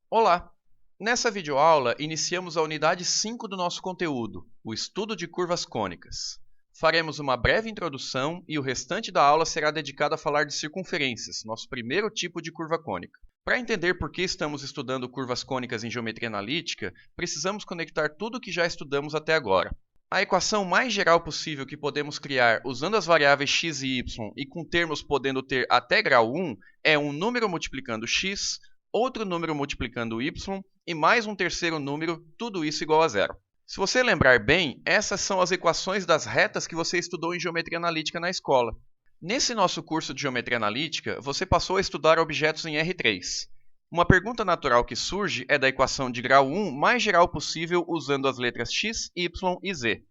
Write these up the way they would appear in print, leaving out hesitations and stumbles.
Olá! Nessa videoaula, iniciamos a unidade 5 do nosso conteúdo, o estudo de curvas cônicas. Faremos uma breve introdução e o restante da aula será dedicado a falar de circunferências, nosso primeiro tipo de curva cônica. Para entender por que estamos estudando curvas cônicas em geometria analítica, precisamos conectar tudo o que já estudamos até agora. A equação mais geral possível que podemos criar usando as variáveis x e y e com termos podendo ter até grau 1 é um número multiplicando x, outro número multiplicando y e mais um terceiro número, tudo isso igual a zero. Se você lembrar bem, essas são as equações das retas que você estudou em geometria analítica na escola. Nesse nosso curso de geometria analítica, você passou a estudar objetos em R3. Uma pergunta natural que surge é da equação de grau 1 mais geral possível usando as letras x, y e z.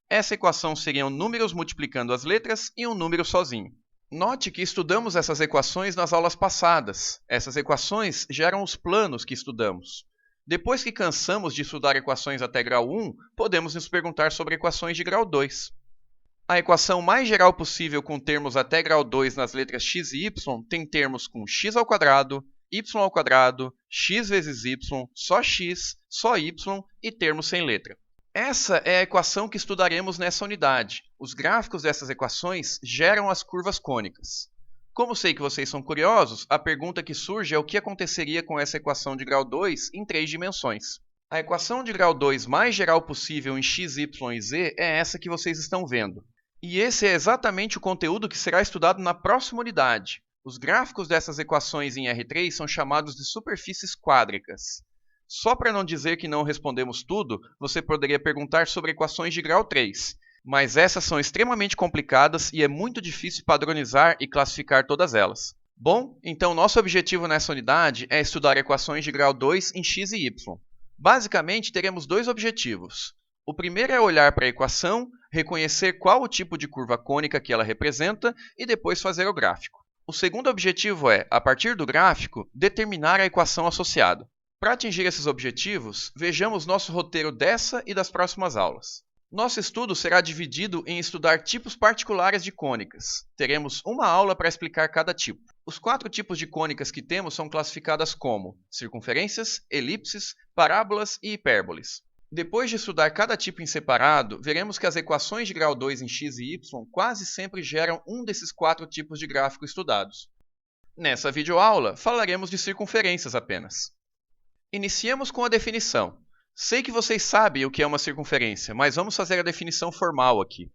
Essa equação seriam números multiplicando as letras e um número sozinho. Note que estudamos essas equações nas aulas passadas. Essas equações geram os planos que estudamos. Depois que cansamos de estudar equações até grau 1, podemos nos perguntar sobre equações de grau 2. A equação mais geral possível com termos até grau 2 nas letras x e y tem termos com x ao quadrado, y ao quadrado, x vezes y, só y e termos sem letra. Essa é a equação que estudaremos nessa unidade. Os gráficos dessas equações geram as curvas cônicas. Como sei que vocês são curiosos, a pergunta que surge é o que aconteceria com essa equação de grau 2 em 3 dimensões. A equação de grau 2 mais geral possível em x, y e z é essa que vocês estão vendo. E esse é exatamente o conteúdo que será estudado na próxima unidade. Os gráficos dessas equações em R3 são chamados de superfícies quádricas. Só para não dizer que não respondemos tudo, você poderia perguntar sobre equações de grau 3, mas essas são extremamente complicadas e é muito difícil padronizar e classificar todas elas. Bom, então nosso objetivo nessa unidade é estudar equações de grau 2 em x e y. Basicamente, teremos dois objetivos. O primeiro é olhar para a equação, reconhecer qual o tipo de curva cônica que ela representa e depois fazer o gráfico. O segundo objetivo é, a partir do gráfico, determinar a equação associada. Para atingir esses objetivos, vejamos nosso roteiro dessa e das próximas aulas. Nosso estudo será dividido em estudar tipos particulares de cônicas. Teremos uma aula para explicar cada tipo. Os 4 tipos de cônicas que temos são classificadas como circunferências, elipses, parábolas e hipérboles. Depois de estudar cada tipo em separado, veremos que as equações de grau 2 em x e y quase sempre geram um desses 4 tipos de gráfico estudados. Nessa videoaula, falaremos de circunferências apenas. Iniciemos com a definição. Sei que vocês sabem o que é uma circunferência, mas vamos fazer a definição formal aqui.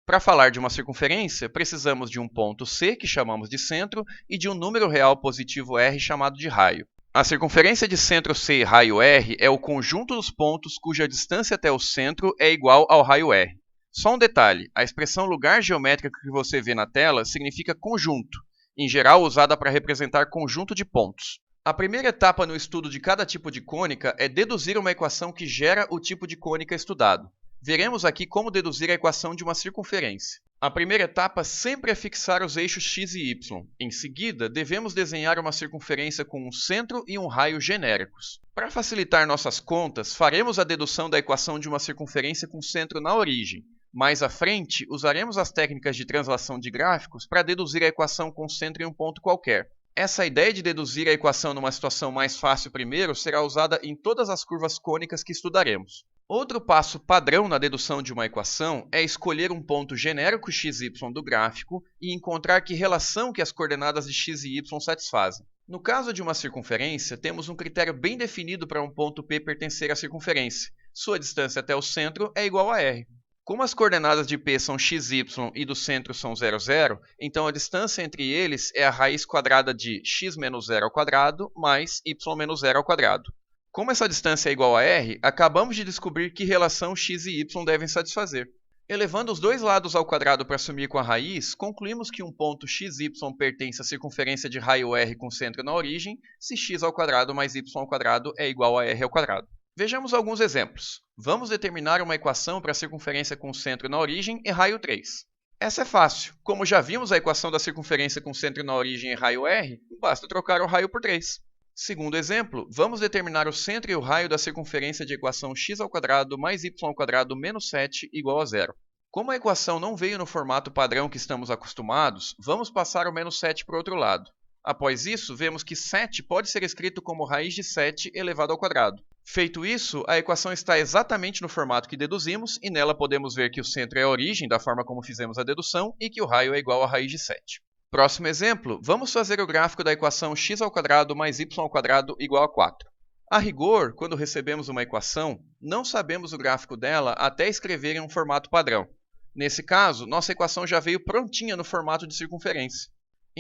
Para falar de uma circunferência, precisamos de um ponto C, que chamamos de centro, e de um número real positivo r, chamado de raio. A circunferência de centro C e raio r é o conjunto dos pontos cuja distância até o centro é igual ao raio r. Só um detalhe, a expressão lugar geométrico que você vê na tela significa conjunto, em geral usada para representar conjunto de pontos. A primeira etapa no estudo de cada tipo de cônica é deduzir uma equação que gera o tipo de cônica estudado. Veremos aqui como deduzir a equação de uma circunferência. A primeira etapa sempre é fixar os eixos x e y. Em seguida, devemos desenhar uma circunferência com um centro e um raio genéricos. Para facilitar nossas contas, faremos a dedução da equação de uma circunferência com centro na origem. Mais à frente, usaremos as técnicas de translação de gráficos para deduzir a equação com centro em um ponto qualquer. Essa ideia de deduzir a equação numa situação mais fácil primeiro será usada em todas as curvas cônicas que estudaremos. Outro passo padrão na dedução de uma equação é escolher um ponto genérico x e y do gráfico e encontrar que relação que as coordenadas de x e y satisfazem. No caso de uma circunferência, temos um critério bem definido para um ponto P pertencer à circunferência. Sua distância até o centro é igual a r. Como as coordenadas de P são x, y e do centro são 0, 0, então a distância entre eles é a raiz quadrada de x menos 0 ao quadrado mais y menos 0 ao quadrado. Como essa distância é igual a r, acabamos de descobrir que relação x e y devem satisfazer. Elevando os dois lados ao quadrado para sumir com a raiz, concluímos que um ponto x, y pertence à circunferência de raio r com centro na origem, se x ao quadrado mais y ao quadrado é igual a r ao quadrado. Vejamos alguns exemplos. Vamos determinar uma equação para a circunferência com centro na origem e raio 3. Essa é fácil. Como já vimos a equação da circunferência com centro na origem e raio r, basta trocar o raio por 3. Segundo exemplo, vamos determinar o centro e o raio da circunferência de equação x ao quadrado mais y ao quadrado menos 7 igual a 0. Como a equação não veio no formato padrão que estamos acostumados, vamos passar o menos 7 para o outro lado. Após isso, vemos que 7 pode ser escrito como raiz de 7 elevado ao quadrado. Feito isso, a equação está exatamente no formato que deduzimos e nela podemos ver que o centro é a origem da forma como fizemos a dedução e que o raio é igual a raiz de 7. Próximo exemplo, vamos fazer o gráfico da equação x² mais y² igual a 4. A rigor, quando recebemos uma equação, não sabemos o gráfico dela até escrever em um formato padrão. Nesse caso, nossa equação já veio prontinha no formato de circunferência.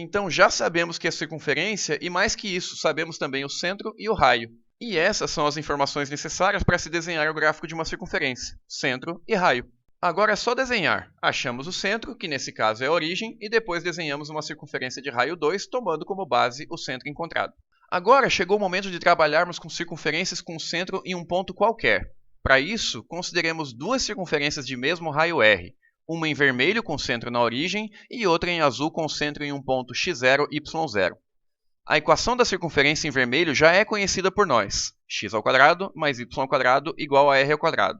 Então já sabemos que é circunferência e, mais que isso, sabemos também o centro e o raio. E essas são as informações necessárias para se desenhar o gráfico de uma circunferência, centro e raio. Agora é só desenhar. Achamos o centro, que nesse caso é a origem, e depois desenhamos uma circunferência de raio 2, tomando como base o centro encontrado. Agora chegou o momento de trabalharmos com circunferências com centro em um ponto qualquer. Para isso, consideremos duas circunferências de mesmo raio R, uma em vermelho com centro na origem e outra em azul com centro em um ponto x0, y0. A equação da circunferência em vermelho já é conhecida por nós, x² mais y² igual a r².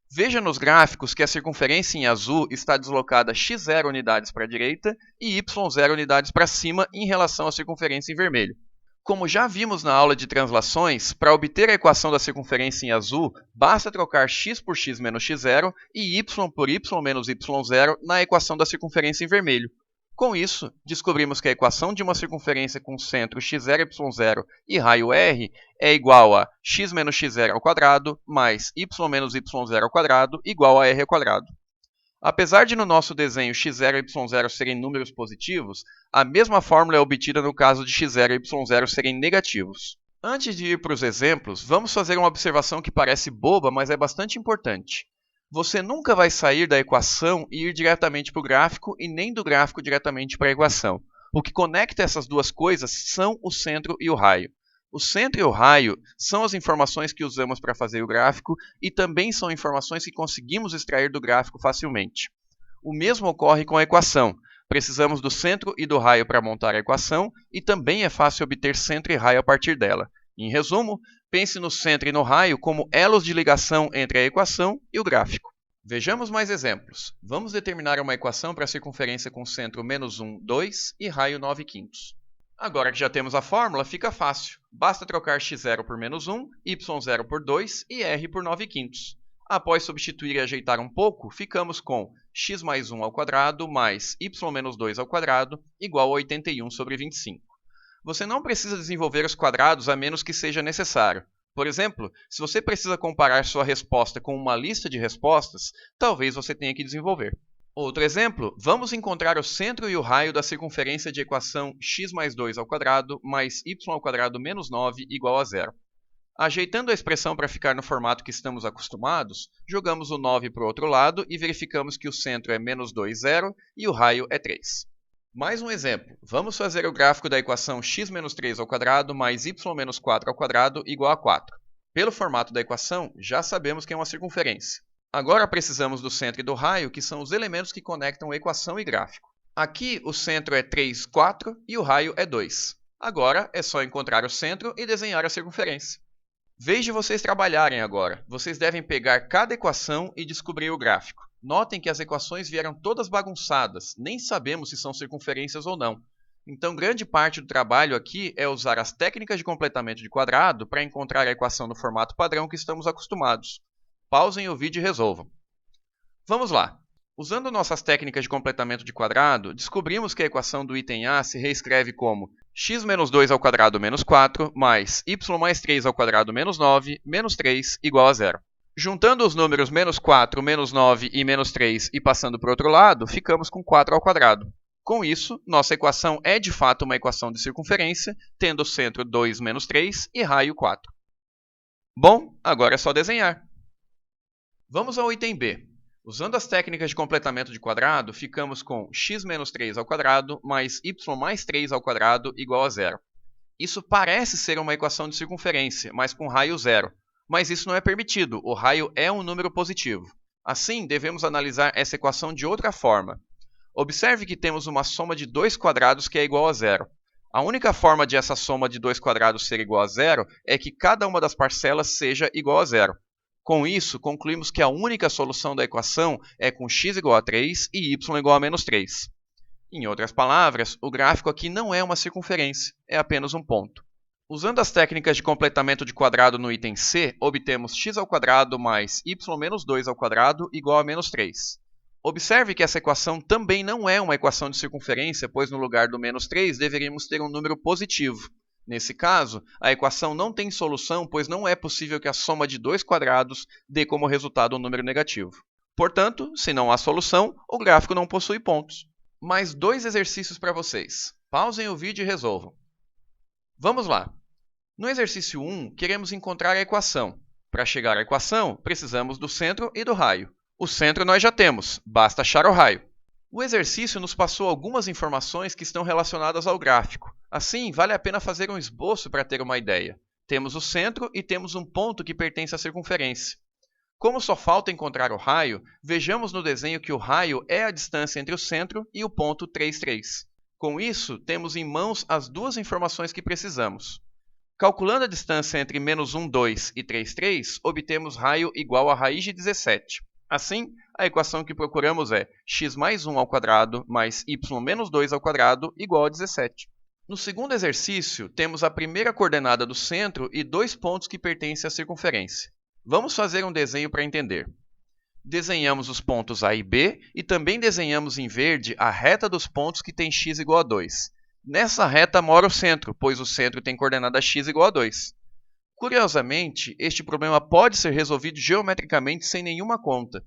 Veja nos gráficos que a circunferência em azul está deslocada x0 unidades para a direita e y0 unidades para cima em relação à circunferência em vermelho. Como já vimos na aula de translações, para obter a equação da circunferência em azul, basta trocar x por x menos x0 e y por y menos y0 na equação da circunferência em vermelho. Com isso, descobrimos que a equação de uma circunferência com centro x0, y0 e raio r é igual a x menos x0² mais y menos y0² igual a r². Apesar de no nosso desenho x0 e y0 serem números positivos, a mesma fórmula é obtida no caso de x0 e y0 serem negativos. Antes de ir para os exemplos, vamos fazer uma observação que parece boba, mas é bastante importante. Você nunca vai sair da equação e ir diretamente para o gráfico e nem do gráfico diretamente para a equação. O que conecta essas duas coisas são o centro e o raio. O centro e o raio são as informações que usamos para fazer o gráfico e também são informações que conseguimos extrair do gráfico facilmente. O mesmo ocorre com a equação. Precisamos do centro e do raio para montar a equação e também é fácil obter centro e raio a partir dela. Em resumo, pense no centro e no raio como elos de ligação entre a equação e o gráfico. Vejamos mais exemplos. Vamos determinar uma equação para a circunferência com centro menos 1, 2 e raio 9/5. Agora que já temos a fórmula, fica fácil. Basta trocar x0 por menos 1, y0 por 2 e r por 9/5. Após substituir e ajeitar um pouco, ficamos com x mais 1 ao quadrado mais y menos 2 ao quadrado igual a 81 sobre 25. Você não precisa desenvolver os quadrados a menos que seja necessário. Por exemplo, se você precisa comparar sua resposta com uma lista de respostas, talvez você tenha que desenvolver. Outro exemplo, vamos encontrar o centro e o raio da circunferência de equação x mais 2 ao quadrado mais y² menos 9 igual a 0. Ajeitando a expressão para ficar no formato que estamos acostumados, jogamos o 9 para o outro lado e verificamos que o centro é menos 2, 0 e o raio é 3. Mais um exemplo, vamos fazer o gráfico da equação x menos 3 ao quadrado mais y menos 4 ao quadrado igual a 4. Pelo formato da equação, já sabemos que é uma circunferência. Agora precisamos do centro e do raio, que são os elementos que conectam equação e gráfico. Aqui o centro é 3, 4 e o raio é 2. Agora é só encontrar o centro e desenhar a circunferência. Veja vocês trabalharem agora. Vocês devem pegar cada equação e descobrir o gráfico. Notem que as equações vieram todas bagunçadas, nem sabemos se são circunferências ou não. Então, grande parte do trabalho aqui é usar as técnicas de completamento de quadrado para encontrar a equação no formato padrão que estamos acostumados. Pausem o vídeo e resolvam. Vamos lá. Usando nossas técnicas de completamento de quadrado, descobrimos que a equação do item A se reescreve como x menos 2 ao quadrado menos 4 mais y mais 3 ao quadrado menos 9 menos 3 igual a 0. Juntando os números menos 4, menos 9 e menos 3 e passando para o outro lado, ficamos com 4 ao quadrado. Com isso, nossa equação é de fato uma equação de circunferência, tendo centro 2 menos 3 e raio 4. Bom, agora é só desenhar. Vamos ao item B. Usando as técnicas de completamento de quadrado, ficamos com x menos 3 ao quadrado mais y mais 3 ao quadrado igual a 0. Isso parece ser uma equação de circunferência, mas com raio 0. Mas isso não é permitido, o raio é um número positivo. Assim, devemos analisar essa equação de outra forma. Observe que temos uma soma de dois quadrados que é igual a 0. A única forma de essa soma de dois quadrados ser igual a 0 é que cada uma das parcelas seja igual a 0. Com isso, concluímos que a única solução da equação é com x igual a 3 e y igual a menos 3. Em outras palavras, o gráfico aqui não é uma circunferência, é apenas um ponto. Usando as técnicas de completamento de quadrado no item C, obtemos x² mais y menos 2² igual a menos 3. Observe que essa equação também não é uma equação de circunferência, pois no lugar do menos 3 deveríamos ter um número positivo. Nesse caso, a equação não tem solução, pois não é possível que a soma de dois quadrados dê como resultado um número negativo. Portanto, se não há solução, o gráfico não possui pontos. Mais 2 exercícios para vocês. Pausem o vídeo e resolvam. Vamos lá. No exercício 1, queremos encontrar a equação. Para chegar à equação, precisamos do centro e do raio. O centro nós já temos, basta achar o raio. O exercício nos passou algumas informações que estão relacionadas ao gráfico. Assim, vale a pena fazer um esboço para ter uma ideia. Temos o centro e temos um ponto que pertence à circunferência. Como só falta encontrar o raio, vejamos no desenho que o raio é a distância entre o centro e o ponto 3, 3. Com isso, temos em mãos as duas informações que precisamos. Calculando a distância entre menos 1, 2 e 3, 3, obtemos raio igual a raiz de 17. Assim, a equação que procuramos é x mais 1 ao quadrado mais y menos 2 ao quadrado igual a 17. No segundo exercício, temos a primeira coordenada do centro e dois pontos que pertencem à circunferência. Vamos fazer um desenho para entender. Desenhamos os pontos A e B e também desenhamos em verde a reta dos pontos que tem x igual a 2. Nessa reta mora o centro, pois o centro tem coordenada x igual a 2. Curiosamente, este problema pode ser resolvido geometricamente sem nenhuma conta.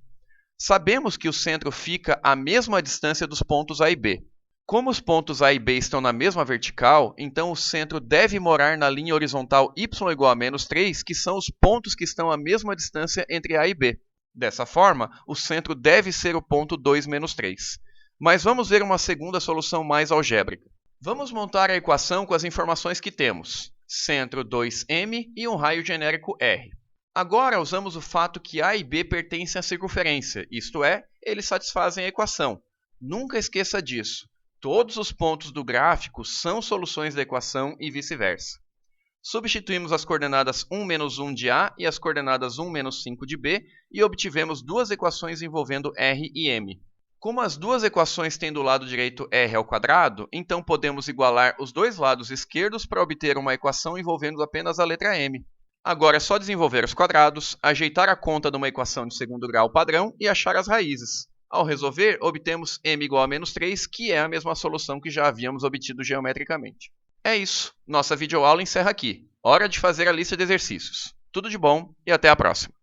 Sabemos que o centro fica à mesma distância dos pontos A e B. Como os pontos A e B estão na mesma vertical, então o centro deve morar na linha horizontal y igual a menos 3, que são os pontos que estão à mesma distância entre A e B. Dessa forma, o centro deve ser o ponto 2, menos 3. Mas vamos ver uma segunda solução mais algébrica. Vamos montar a equação com as informações que temos. Centro 2m e um raio genérico r. Agora usamos o fato que A e B pertencem à circunferência, isto é, eles satisfazem a equação. Nunca esqueça disso. Todos os pontos do gráfico são soluções da equação e vice-versa. Substituímos as coordenadas 1, menos 1 de A e as coordenadas 1, menos 5 de B e obtivemos duas equações envolvendo r e m. Como as duas equações têm do lado direito r ao quadrado, então podemos igualar os dois lados esquerdos para obter uma equação envolvendo apenas a letra m. Agora é só desenvolver os quadrados, ajeitar a conta de uma equação de segundo grau padrão e achar as raízes. Ao resolver, obtemos m igual a menos 3, que é a mesma solução que já havíamos obtido geometricamente. É isso, nossa videoaula encerra aqui. Hora de fazer a lista de exercícios. Tudo de bom e até a próxima!